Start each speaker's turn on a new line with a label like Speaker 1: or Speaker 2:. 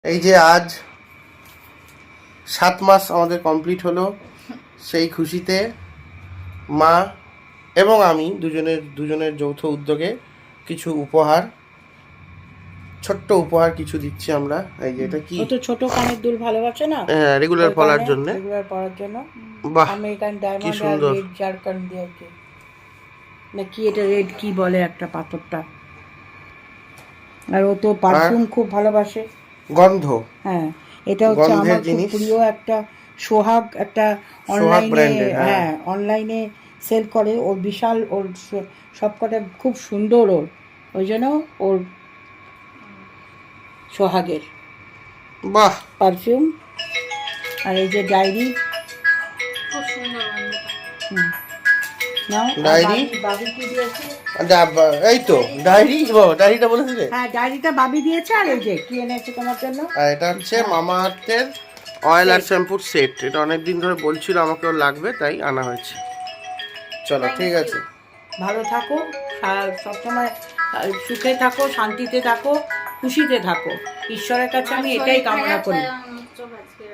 Speaker 1: এই যে আজ 7 মাস আমাদের কমপ্লিট হলো, সেই খুশিতে মা এবং আমি দুজনের যৌথ উদ্যোগে কিছু উপহার, ছোট্ট উপহার কিছু দিচ্ছি আমরা। এই যে এটা কি,
Speaker 2: ও তো ছোট কানের দুল ভালোবাসে না,
Speaker 1: হ্যাঁ, রেগুলার পরার জন্য।
Speaker 2: রেগুলার পরার জন্য
Speaker 1: বাহ,
Speaker 2: আমেরিকান
Speaker 1: কি
Speaker 2: ডায়মন্ড আর
Speaker 1: সুন্দর।
Speaker 2: রেড জারকান দিয়ে আর কি, না কি এটা রেড কি বলে একটা পাথরটা। আর ও তো পারফিউম খুব ভালোবাসে,
Speaker 1: গন্ধ,
Speaker 2: হ্যাঁ। এটা হচ্ছে
Speaker 1: গন্ধের
Speaker 2: আমার খুব
Speaker 1: জিনিস,
Speaker 2: প্রিয় একটা সোহাগ, একটা
Speaker 1: সোহাগ
Speaker 2: অনলাইনে,
Speaker 1: ব্র্যান্ডের, হ্যাঁ।
Speaker 2: হ্যাঁ অনলাইনে সেল করে। ওর বিশাল, ওর সবকটা খুব সুন্দর ওর, ওই জন্য ওর সোহাগের
Speaker 1: বাহ,
Speaker 2: পারফিউম। আর এই যে ডায়েরি,
Speaker 3: খুব সুন্দর গন্ধটা।
Speaker 2: নাও।
Speaker 1: ডায়েরি?
Speaker 2: বাবি কি দিয়েছে?
Speaker 1: এই তো ডায়েরি, ডায়েরিটা বলেছিলে?
Speaker 2: হ্যাঁ ডায়েরিটা বাবি দিয়েছে। আর এই যে কি এনেছে তোমার জন্য,
Speaker 1: আর এটা হচ্ছে মামা আর্থের অয়েল আর শ্যাম্পুর সেট। এটা অনেকদিন ধরে বলছিল আমাকেও লাগবে, তাই আনা হয়েছে। চলো ঠিক আছে,
Speaker 2: ভালো থাকো, সবসময় সুখে থাকো, শান্তিতে থাকো, খুশিতে থাকো। ঈশ্বরের কাছে আমি এটাই কামনা করি।
Speaker 3: চোখ আজকে